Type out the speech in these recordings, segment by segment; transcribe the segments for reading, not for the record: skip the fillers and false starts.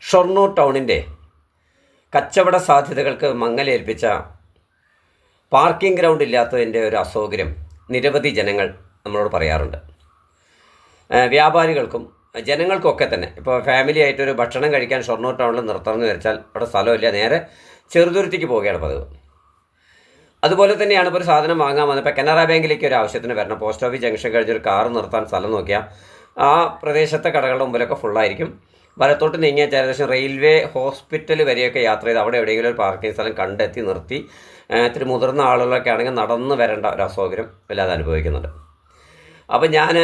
ഷൊർണൂർ ടൗണിൻ്റെ കച്ചവട സാധ്യതകൾക്ക് മങ്ങലേൽപ്പിച്ച parking ground ഇല്ലാത്തതിൻ്റെ ഒരു അസൗകര്യം നിരവധി ജനങ്ങൾ നമ്മളോട് പറയാറുണ്ട്. വ്യാപാരികൾക്കും ജനങ്ങൾക്കൊക്കെ തന്നെ ഇപ്പോൾ ഫാമിലി ആയിട്ടൊരു ഭക്ഷണം കഴിക്കാൻ ഷൊർണൂർ ടൗണിൽ നിർത്തണമെന്ന് വിചാരിച്ചാൽ അവിടെ സ്ഥലമില്ല, നേരെ ചെറുതുരുത്തിക്ക് പോവുകയാണ് പതിവ്. അതുപോലെ തന്നെയാണ് ഇപ്പോൾ ഒരു സാധനം വാങ്ങാൻ വന്നപ്പോൾ കനറ ബാങ്കിലേക്ക് ഒരു ആവശ്യത്തിന് വരണം. പോസ്റ്റ് ഓഫീസ് ജംഗ്ഷൻ കഴിഞ്ഞൊരു കാർ നിർത്താൻ സ്ഥലം നോക്കിയാൽ ആ പ്രദേശത്തെ കടകളുടെ മുമ്പിലൊക്കെ ഫുള്ളായിരിക്കും. വലത്തോട്ട് നീങ്ങിയാൽ ഏകദേശം റെയിൽവേ ഹോസ്പിറ്റൽ വരെയൊക്കെ യാത്ര ചെയ്ത് അവിടെ എവിടെയെങ്കിലും ഒരു പാർക്കിംഗ് സ്ഥലം കണ്ടെത്തി നിർത്തി ഇത്തിരി മുതിർന്ന ആളുകളൊക്കെ ആണെങ്കിൽ നടന്ന് വരേണ്ട ഒരു അസൗകര്യം വല്ലാതെ അനുഭവിക്കുന്നുണ്ട്. അപ്പോൾ ഞാൻ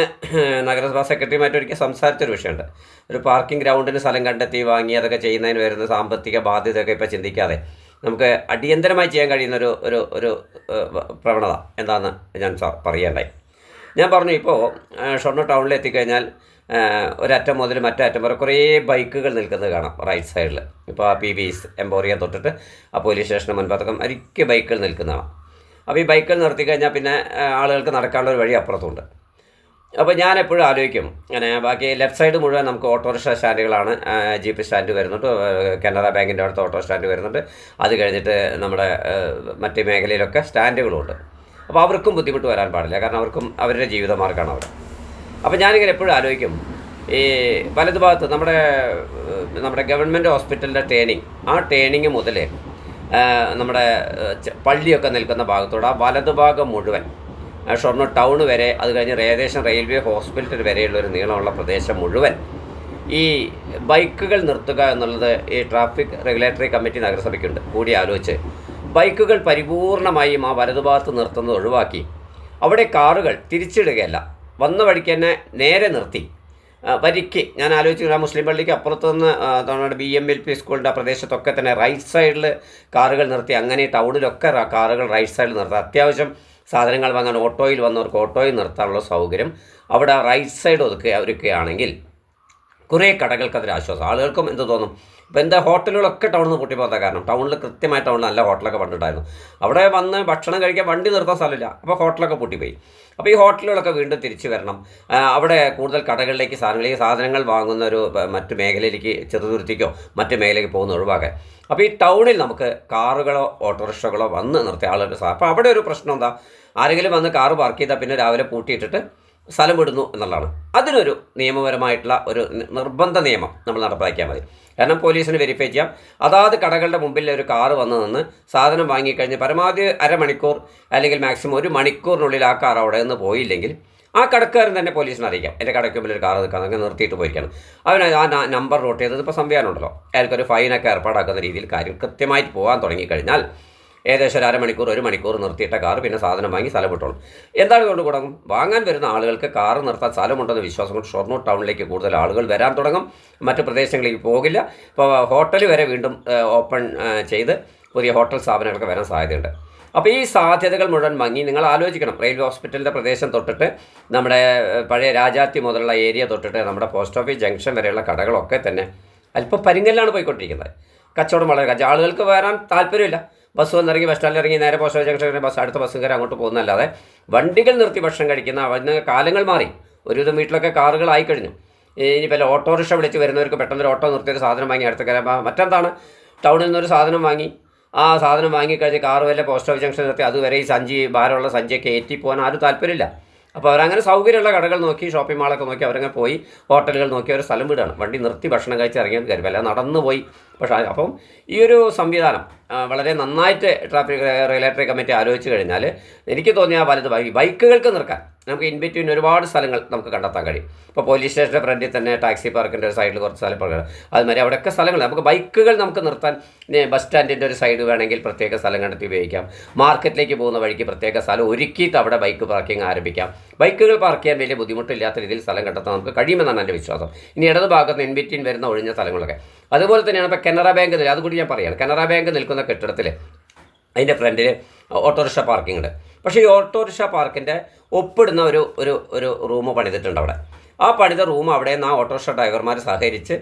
നഗരസഭാ സെക്രട്ടറിയുമായിട്ട് ഒരിക്കൽ സംസാരിച്ചൊരു വിഷയമുണ്ട്. ഒരു പാർക്കിംഗ് ഗ്രൗണ്ടിന് സ്ഥലം കണ്ടെത്തി വാങ്ങി അതൊക്കെ ചെയ്യുന്നതിന് വരുന്ന സാമ്പത്തിക ബാധ്യതയൊക്കെ ഇപ്പോൾ ചിന്തിക്കാതെ നമുക്ക് അടിയന്തരമായി ചെയ്യാൻ കഴിയുന്ന ഒരു പ്രവണത എന്താണെന്ന് ഞാൻ പറയേണ്ടായി. ഞാൻ പറഞ്ഞു, ഇപ്പോൾ ഷൊർണൂർ ടൗണിൽ എത്തിക്കഴിഞ്ഞാൽ ഒരറ്റം മുതൽ മറ്റേ അറ്റം വരെ കുറേ ബൈക്കുകൾ നിൽക്കുന്നത് കാണാം റൈറ്റ് സൈഡിൽ. ഇപ്പോൾ ആ PV's എംപോറിയം തൊട്ടിട്ട് ആ പോലീസ് സ്റ്റേഷന് മുൻപത്തൊക്കെ അരിക്ക് ബൈക്കുകൾ നിൽക്കുന്നതാണ്. അപ്പോൾ ഈ ബൈക്കുകൾ നിർത്തി കഴിഞ്ഞാൽ പിന്നെ ആളുകൾക്ക് നടക്കാനുള്ള ഒരു വഴി അപ്പുറത്തുണ്ട്. അപ്പോൾ ഞാൻ എപ്പോഴും ആലോചിക്കും, അങ്ങനെ ബാക്കി ലെഫ്റ്റ് സൈഡ് മുഴുവൻ നമുക്ക് ഓട്ടോറിക്ഷ സ്റ്റാൻഡുകളാണ്. ജീപ്പ് സ്റ്റാൻഡ് വരുന്നുണ്ട്, കനറ ബാങ്കിൻ്റെ അടുത്ത് ഓട്ടോ സ്റ്റാൻഡ് വരുന്നുണ്ട്. അത് കഴിഞ്ഞിട്ട് നമ്മുടെ മറ്റ് മേഖലയിലൊക്കെ സ്റ്റാൻഡുകളുമുണ്ട്. അപ്പോൾ അവർക്കും ബുദ്ധിമുട്ട് വരാൻ പാടില്ല, കാരണം അവർക്കും അവരുടെ ജീവിതമാർഗ്ഗമാണ് അവിടെ. അപ്പോൾ ഞാനിങ്ങനെ എപ്പോഴും ആലോചിക്കും, ഈ വലതുഭാഗത്ത് നമ്മുടെ ഗവൺമെൻറ് ഹോസ്പിറ്റലിൻ്റെ ആ ട്രെയിനിങ് മുതൽ നമ്മുടെ പള്ളിയൊക്കെ നിൽക്കുന്ന ഭാഗത്തോടെ ആ വലതുഭാഗം മുഴുവൻ ഷൊർണൂർ ടൗൺ വരെ, അത് കഴിഞ്ഞ് ഏകദേശം റെയിൽവേ ഹോസ്പിറ്റൽ വരെയുള്ളൊരു നീളമുള്ള പ്രദേശം മുഴുവൻ ഈ ബൈക്കുകൾ നിർത്തുക എന്നുള്ളത് ഈ ട്രാഫിക് റെഗുലേറ്ററി കമ്മിറ്റി നഗരസഭയ്ക്കുണ്ട്. കൂടി ആലോചിച്ച് ബൈക്കുകൾ പരിപൂർണമായും ആ വലതുഭാഗത്ത് നിർത്തുന്നത് ഒഴിവാക്കി അവിടെ കാറുകൾ തിരിച്ചിടുകയല്ല, വന്ന വഴിക്ക് തന്നെ നേരെ നിർത്തി വരിക്ക്. ഞാൻ ആലോചിച്ചു, മുസ്ലിം പള്ളിക്ക് അപ്പുറത്ത് നിന്ന് നമ്മുടെ BMLP സ്കൂളിൻ്റെ ആ പ്രദേശത്തൊക്കെ തന്നെ റൈറ്റ് സൈഡിൽ കാറുകൾ നിർത്തി, അങ്ങനെ ടൗണിലൊക്കെ കാറുകൾ റൈറ്റ് സൈഡിൽ നിർത്തുക. അത്യാവശ്യം സാധനങ്ങൾ വാങ്ങാൻ ഓട്ടോയിൽ വന്നവർക്ക് ഓട്ടോയിൽ നിർത്താനുള്ള സൗകര്യം അവിടെ റൈറ്റ് സൈഡ് ഒരുക്കുകയാണെങ്കിൽ കുറേ കടകൾക്ക് അതൊരു ആശ്വാസം. ആളുകൾക്കും എന്ത് തോന്നും, ഇപ്പോൾ എന്താ ഹോട്ടലുകളൊക്കെ ടൗണിൽ നിന്ന് പൊട്ടിപ്പോകാത്ത കാരണം ടൗണിൽ ടൗണിൽ നല്ല ഹോട്ടലൊക്കെ പണ്ടിട്ടായിരുന്നു. അവിടെ വന്ന് ഭക്ഷണം കഴിക്കാൻ വണ്ടി നിർത്താൻ സ്ഥലമില്ല, അപ്പോൾ ഹോട്ടലൊക്കെ പൊട്ടിപ്പോയി. അപ്പോൾ ഈ ഹോട്ടലുകളൊക്കെ വീണ്ടും തിരിച്ചു വരണം. അവിടെ കൂടുതൽ കടകളിലേക്ക് സാധനങ്ങൾ വാങ്ങുന്ന ഒരു മറ്റു മേഖലയിലേക്ക് ചെറുതുരുത്തിക്കോ മറ്റു മേഖലയ്ക്ക് പോകുന്ന ഒഴിവാക്കാൻ. അപ്പോൾ ഈ ടൗണിൽ നമുക്ക് കാറുകളോ ഓട്ടോറിക്ഷകളോ വന്ന് നിർത്തിയ ആളുകൾ. അപ്പോൾ അവിടെ ഒരു പ്രശ്നം എന്താ, ആരെങ്കിലും വന്ന് കാറ് പാർക്ക് ചെയ്താൽ പിന്നെ രാവിലെ പൂട്ടിയിട്ടിട്ട് സ്ഥലം വിടുന്നു എന്നുള്ളതാണ്. അതിനൊരു നിയമപരമായിട്ടുള്ള ഒരു നിർബന്ധ നിയമം നമ്മൾ നടപ്പാക്കിയാൽ മതി. കാരണം പോലീസിന് വെരിഫൈ ചെയ്യാം. അതാത് കടകളുടെ മുമ്പിൽ ഒരു കാറ് വന്ന് നിന്ന് സാധനം വാങ്ങിക്കഴിഞ്ഞ് പരമാവധി അരമണിക്കൂർ അല്ലെങ്കിൽ മാക്സിമം 1 മണിക്കൂറിനുള്ളിൽ ആ കാർ അവിടെ നിന്ന് പോയില്ലെങ്കിൽ ആ കടക്കാരൻ തന്നെ പോലീസിനെ അറിയിക്കാം, എൻ്റെ കടയ്ക്ക് മുമ്പിൽ ഒരു കാർ നിൽക്കാൻ അങ്ങനെ നിർത്തിയിട്ട് പോയിരിക്കണം. അവന് ആ നമ്പർ നോട്ട് ചെയ്തത് ഇപ്പോൾ സംവിധാനമുണ്ടല്ലോ, അയാൾക്കൊരു ഫൈനൊക്കെ ഏർപ്പാടാക്കുന്ന രീതിയിൽ കാര്യം കൃത്യമായിട്ട് പോകാൻ തുടങ്ങിക്കഴിഞ്ഞാൽ ഏകദേശം 1/2 മണിക്കൂർ 1 മണിക്കൂർ നിർത്തിയിട്ട കാർ പിന്നെ സാധനം വാങ്ങി സ്ഥലം വിട്ടോളും. എന്താണ് കൊണ്ട് തുടങ്ങും, വാങ്ങാൻ വരുന്ന ആളുകൾക്ക് കാറ് നിർത്താൻ സ്ഥലമുണ്ടെന്ന് വിശ്വാസം കൊണ്ട് ഷൊർണൂർ ടൗണിലേക്ക് കൂടുതൽ ആളുകൾ വരാൻ തുടങ്ങും. മറ്റ് പ്രദേശങ്ങളിലേക്ക് പോകില്ല. ഇപ്പോൾ ഹോട്ടൽ വരെ വീണ്ടും ഓപ്പൺ ചെയ്ത് പുതിയ ഹോട്ടൽ സ്ഥാപനങ്ങളൊക്കെ വരാൻ സാധ്യതയുണ്ട്. അപ്പോൾ ഈ സാധ്യതകൾ മുഴുവൻ ഭംഗി നിങ്ങൾ ആലോചിക്കണം. റെയിൽവേ ഹോസ്പിറ്റലിൻ്റെ പ്രദേശം തൊട്ടിട്ട് നമ്മുടെ പഴയ രാജാത്തി മുതലുള്ള ഏരിയ തൊട്ടിട്ട് നമ്മുടെ പോസ്റ്റ് ഓഫീസ് ജംഗ്ഷൻ വരെയുള്ള കടകളൊക്കെ തന്നെ അല്പം പരിങ്ങലിലാണ് പോയിക്കൊണ്ടിരിക്കുന്നത്. കച്ചവടം വളരെ ആളുകൾക്ക് വരാൻ താല്പര്യമില്ല. ബസ് വന്നിറങ്ങി ബസ് സ്റ്റാൻഡിൽ ഇറങ്ങി നേരെ പോസ്റ്റ് ഓഫീസ് ജംഗ്ഷൻ അടുത്ത ബസ്സും കയറി അങ്ങോട്ട് പോകുന്നതല്ലാതെ വണ്ടികൾ നിർത്തി ഭക്ഷണം കഴിക്കുന്ന അവിടുന്ന് കാലങ്ങൾ മാറി. ഒരുവിധം വീട്ടിലൊക്കെ കാറുകളായി കഴിഞ്ഞു. ഇനിയിപ്പോൾ ഓട്ടോറിക്ഷ വിളിച്ച് വരുന്നവർക്ക് പെട്ടെന്നൊരു ഓട്ടോ നിർത്തിയൊരു സാധനം വാങ്ങി അടുത്ത കയറാൻ മറ്റെന്താണ്, ടൗണിൽ നിന്നൊരു സാധനം വാങ്ങി ആ സാധനം വാങ്ങിക്കഴിഞ്ഞ് കാറ് വല്ല പോസ്റ്റ് ഓഫീസ് ജംഗ്ഷൻ നിർത്തി അതുവരെ ഈ ഭാരമുള്ള സഞ്ചിയൊക്കെ ഏറ്റി പോകാൻ ആരും താല്പര്യമില്ല. അപ്പോൾ അവരങ്ങനെ സൗകര്യമുള്ള കടകൾ നോക്കി ഷോപ്പിംഗ് മാളൊക്കെ നോക്കി അവരങ്ങനെ പോയി ഹോട്ടലുകൾ നോക്കി അവർ സ്ഥലം വിടുകയാണ്. വണ്ടി നിർത്തി ഭക്ഷണം കഴിച്ച് ഇറങ്ങിയത് കരുതൽ അല്ല, നടന്നു പോയി. പക്ഷേ അപ്പം ഈ ഒരു സംവിധാനം വളരെ നന്നായിട്ട് ട്രാഫിക് റെഗുലേറ്ററി കമ്മിറ്റി ആലോചിച്ച് കഴിഞ്ഞാൽ എനിക്ക് തോന്നിയ വലുത് ബൈക്കുകൾക്ക് നിർക്കാൻ നമുക്ക് ഇൻ ബിറ്റ്വീൻ ഒരുപാട് സ്ഥലങ്ങൾ നമുക്ക് കണ്ടെത്താൻ കഴിയും. ഇപ്പോൾ പോലീസ് സ്റ്റേഷൻ്റെ ഫ്രണ്ടിൽ തന്നെ ടാക്സി പാർക്കിൻ്റെ ഒരു സൈഡിൽ കുറച്ച് സ്ഥലം പറയണം. അതുമാതിരി അവിടെയൊക്കെ സ്ഥലങ്ങൾ നമുക്ക് ബൈക്കുകൾ നമുക്ക് നിർത്താൻ ബസ് സ്റ്റാൻഡിൻ്റെ ഒരു സൈഡ് വേണമെങ്കിൽ പ്രത്യേക സ്ഥലം കണ്ടെത്തി ഉപയോഗിക്കാം. മാർക്കറ്റിലേക്ക് പോകുന്ന വഴിക്ക് പ്രത്യേക സ്ഥലം ഒരുക്കിയിട്ട് അവിടെ ബൈക്ക് പാർക്കിംഗ് ആരംഭിക്കാം. ബൈക്കുകൾ പാർക്ക് ചെയ്യാൻ വലിയ ബുദ്ധിമുട്ടില്ലാത്ത രീതിയിൽ സ്ഥലം കണ്ടെത്താൻ നമുക്ക് കഴിയുമെന്നാണ് എൻ്റെ വിശ്വാസം. ഇനി ഇടത് ഭാഗത്ത് ഇൻ ബിറ്റ്വീൻ വരുന്ന ഒഴിഞ്ഞ സ്ഥലങ്ങളൊക്കെ അതുപോലെ തന്നെയാണ്. ഇപ്പോൾ കനറ ബാങ്ക് അതുകൂടി ഞാൻ പറയുകയാണ്. കനറ ബാങ്ക് നിൽക്കുന്ന കെട്ടിടത്തിൽ അതിൻ്റെ ഫ്രണ്ടിൽ ഓട്ടോറിക്ഷ പാർക്കിംഗ് ഉണ്ട്. പക്ഷേ ഈ ഓട്ടോറിക്ഷ പാർക്കിൻ്റെ ഒപ്പിടുന്ന ഒരു റൂം പണിതിട്ടുണ്ട് അവിടെ. ആ പണിത റൂം അവിടെ നിന്ന് ആ ഓട്ടോറിക്ഷ ഡ്രൈവർമാർ സഹകരിച്ച്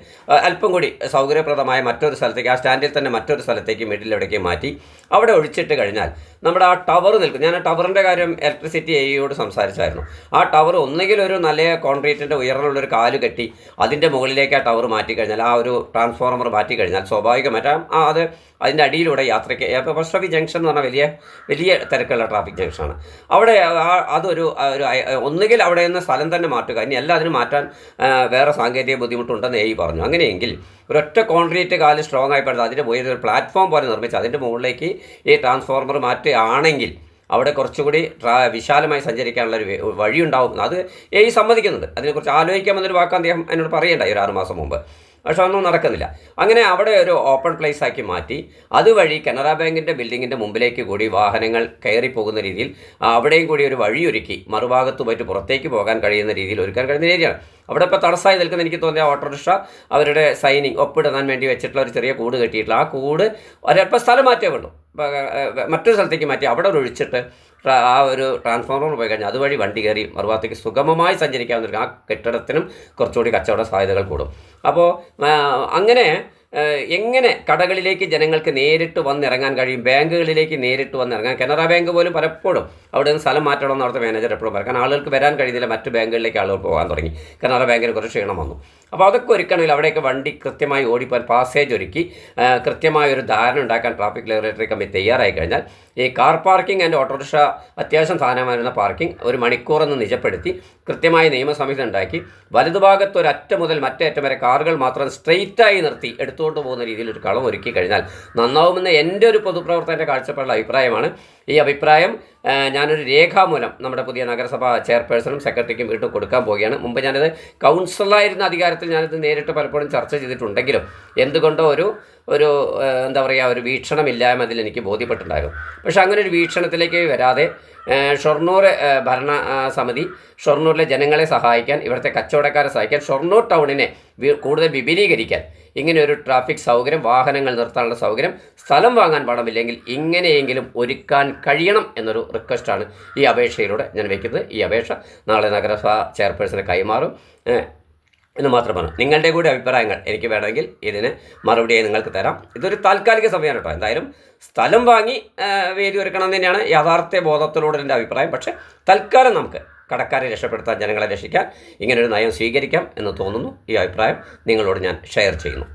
അല്പം കൂടി സൗകര്യപ്രദമായ മറ്റൊരു സ്ഥലത്തേക്ക് ആ സ്റ്റാൻഡിൽ തന്നെ മറ്റൊരു സ്ഥലത്തേക്ക് മിഡിൽ എവിടേക്ക് മാറ്റി അവിടെ ഒഴിച്ചിട്ട് കഴിഞ്ഞാൽ നമ്മുടെ ആ ടവർ നിൽക്കും. ഞാൻ ആ ടവറിൻ്റെ കാര്യം ഇലക്ട്രിസിറ്റി എയോട് സംസാരിച്ചായിരുന്നു. ആ ടവർ ഒന്നുകിൽ ഒരു നല്ല കോൺക്രീറ്റിൻ്റെ ഉയർന്നുള്ളൊരു കാല് കെട്ടി അതിൻ്റെ മുകളിലേക്ക് ആ ടവർ മാറ്റിക്കഴിഞ്ഞാൽ, ആ ഒരു ട്രാൻസ്ഫോർമർ മാറ്റിക്കഴിഞ്ഞാൽ സ്വാഭാവികമായിട്ട് അത് അതിൻ്റെ അടിയിലൂടെ യാത്രയ്ക്ക്, ഇപ്പോൾ ഫസ്റ്റ് ട്രാഫിക് ജംഗ്ഷൻ എന്ന് പറഞ്ഞാൽ വലിയ തിരക്കുള്ള ട്രാഫിക് ജംഗ്ഷനാണ്. അവിടെ അതൊരു ഒന്നുകിൽ അവിടെ നിന്ന് സ്ഥലം തന്നെ മാറ്റുക, ഇനി എല്ലാം അതിന് മാറ്റാൻ വേറെ സാങ്കേതിക ബുദ്ധിമുട്ടുണ്ടെന്ന് എ പറഞ്ഞു. അങ്ങനെയെങ്കിൽ ഒരൊറ്റ കോൺക്രീറ്റ് കാല് സ്ട്രോങ് ആയി പടുത്ത് അതിൻ്റെ മുകളിൽ ഒരു പ്ലാറ്റ്ഫോം പോലെ നിർമ്മിച്ച് അതിൻ്റെ മുകളിലേക്ക് ഈ ട്രാൻസ്ഫോർമർ മാറ്റുകയാണെങ്കിൽ അവിടെ കുറച്ചുകൂടി വിശാലമായി സഞ്ചരിക്കാനുള്ളൊരു വഴിയുണ്ടാവും. അത് എ സമ്മതിക്കുന്നുണ്ട്. അതിനെക്കുറിച്ച് ആലോചിക്കാമെന്നൊരു വാക്ക് അദ്ദേഹം എന്നോട് പറയേണ്ടായി ഒരു 6 മാസം മുമ്പ്. പക്ഷെ ഒന്നും നടക്കുന്നില്ല. അങ്ങനെ അവിടെ ഒരു ഓപ്പൺ പ്ലേസ് ആക്കി മാറ്റി അതുവഴി കനറ ബാങ്കിൻ്റെ ബിൽഡിങ്ങിൻ്റെ മുമ്പിലേക്ക് കൂടി വാഹനങ്ങൾ കയറിപ്പോകുന്ന രീതിയിൽ അവിടെയും കൂടി ഒരു വഴിയൊരുക്കി മറുഭാഗത്ത് പോയിട്ട് പുറത്തേക്ക് പോകാൻ കഴിയുന്ന രീതിയിൽ ഒരുക്കാൻ കഴിയുന്ന ഏരിയയാണ്. അവിടെ ഇപ്പോൾ തടസ്സമായി നിൽക്കുന്ന എനിക്ക് തോന്നിയ ഓട്ടോറിക്ഷ അവരുടെ സൈനിങ് ഒപ്പിടാൻ വേണ്ടി വെച്ചിട്ടുള്ള ഒരു ചെറിയ കൂട് കെട്ടിയിട്ടുള്ള ആ കൂട് ഒരല്പം സ്ഥലം മാറ്റേ വേണ്ടു, മറ്റൊരു സ്ഥലത്തേക്ക് മാറ്റി അവിടെ ഒഴിച്ചിട്ട് ആ ഒരു ട്രാൻസ്ഫോർമർ പോയി കഴിഞ്ഞാൽ അതുവഴി വണ്ടി കയറി മറുഭാഗത്തേക്ക് സുഗമമായി സഞ്ചരിക്കാവുന്ന ആ കെട്ടിടത്തിനും കുറച്ചുകൂടി കച്ചവട സാധ്യതകൾ കൂടും. അപ്പോൾ അങ്ങനെ എങ്ങനെ കടകളിലേക്ക് ജനങ്ങൾക്ക് നേരിട്ട് വന്നിറങ്ങാൻ കഴിയും, ബാങ്കുകളിലേക്ക് നേരിട്ട് വന്നിറങ്ങാൻ. കനറ ബാങ്ക് പോലും പലപ്പോഴും അവിടെ നിന്ന് സ്ഥലം മാറ്റണമെന്ന് അവിടുത്തെ മാനേജർ എപ്പോഴും പറയും. കാരണം ആളുകൾക്ക് വരാൻ കഴിയുന്നില്ല, മറ്റ് ബാങ്കുകളിലേക്ക് ആളുകൾ പോകാൻ തുടങ്ങി. കനറ ബാങ്കിന് കുറച്ച് ക്ഷീണം വന്നു. അപ്പോൾ അതൊക്കെ ഒരുക്കണമെങ്കിൽ അവിടെയൊക്കെ വണ്ടി കൃത്യമായി ഓടിപ്പോൻ പാസേജ് ഒരുക്കി കൃത്യമായൊരു ധാരണ ഉണ്ടാക്കാൻ ട്രാഫിക് റെഗുലേറ്ററി കമ്മിറ്റി തയ്യാറായി കഴിഞ്ഞാൽ ഈ കാർ പാർക്കിംഗ് ആൻഡ് ഓട്ടോറിക്ഷ അത്യാവശ്യം സാധനമായിരുന്ന പാർക്കിംഗ് ഒരു മണിക്കൂറെന്ന് നിജപ്പെടുത്തി കൃത്യമായ നിയമസംഹിത ഉണ്ടാക്കി വലതുഭാഗത്ത് ഒരറ്റം മുതൽ മറ്റേ അറ്റം വരെ കാറുകൾ മാത്രം സ്ട്രെയിറ്റായി നിർത്തി എടുത്തുകൊണ്ട് പോകുന്ന രീതിയിൽ ഒരു കളം ഒരുക്കി കഴിഞ്ഞാൽ നന്നാവുമെന്ന് എൻ്റെ ഒരു പൊതുപ്രവർത്തകൻ്റെ കാഴ്ചപ്പാടുള്ള അഭിപ്രായമാണ്. ഈ അഭിപ്രായം ഞാനൊരു രേഖാമൂലം നമ്മുടെ പുതിയ നഗരസഭ ചെയർപേഴ്സണും സെക്രട്ടറിക്കും വീണ്ടും കൊടുക്കാൻ പോവുകയാണ്. മുമ്പ് ഞാനത് കൗൺസിലറായിരുന്ന അധികാരത്തിൽ ഞാനിത് നേരിട്ട് പലപ്പോഴും ചർച്ച ചെയ്തിട്ടുണ്ടെങ്കിലും എന്തുകൊണ്ടോ ഒരു എന്താ പറയുക ഒരു വീക്ഷണമില്ലായ്മ അതിൽ എനിക്ക് ബോധ്യപ്പെട്ടിട്ടുണ്ടായിരുന്നു. പക്ഷേ അങ്ങനെ ഒരു വീക്ഷണത്തിലേക്ക് വരാതെ ഷൊർണൂർ ഭരണ സമിതി ഷൊർണൂരിലെ ജനങ്ങളെ സഹായിക്കാൻ, ഇവിടുത്തെ കച്ചവടക്കാരെ സഹായിക്കാൻ, ഷൊർണൂർ ടൗണിനെ കൂടുതൽ വിപുലീകരിക്കാൻ ഇങ്ങനെ ഒരു ട്രാഫിക് സൗകര്യം, വാഹനങ്ങൾ നിർത്താനുള്ള സൗകര്യം, സ്ഥലം വാങ്ങാൻ പാടില്ലെങ്കിൽ ഇങ്ങനെയെങ്കിലും ഒരുക്കാൻ കഴിയണം എന്നൊരു റിക്വസ്റ്റാണ് ഈ അപേക്ഷയിലൂടെ ഞാൻ വയ്ക്കുന്നത്. ഈ അപേക്ഷ നാളെ നഗരസഭ ചെയർപേഴ്സണെ കൈമാറും എന്ന് മാത്രമാണ്. നിങ്ങളുടെ കൂടി അഭിപ്രായങ്ങൾ എനിക്ക് വേണമെങ്കിൽ ഇതിന് മറുപടിയായി നിങ്ങൾക്ക് തരാം. ഇതൊരു താൽക്കാലിക സമയമാണ് കേട്ടോ. എന്തായാലും സ്ഥലം വാങ്ങി വേദി ഒരുക്കണം എന്ന് തന്നെയാണ് യാഥാർത്ഥ്യ ബോധത്തിലൂടെ എൻ്റെ അഭിപ്രായം. പക്ഷേ തൽക്കാലം നമുക്ക് കടക്കാരെ രക്ഷപ്പെടുത്താൻ, ജനങ്ങളെ രക്ഷിക്കാൻ ഇങ്ങനൊരു നയം സ്വീകരിക്കാം എന്ന് തോന്നുന്നു. ഈ അഭിപ്രായം നിങ്ങളോട് ഞാൻ ഷെയർ ചെയ്യുന്നു.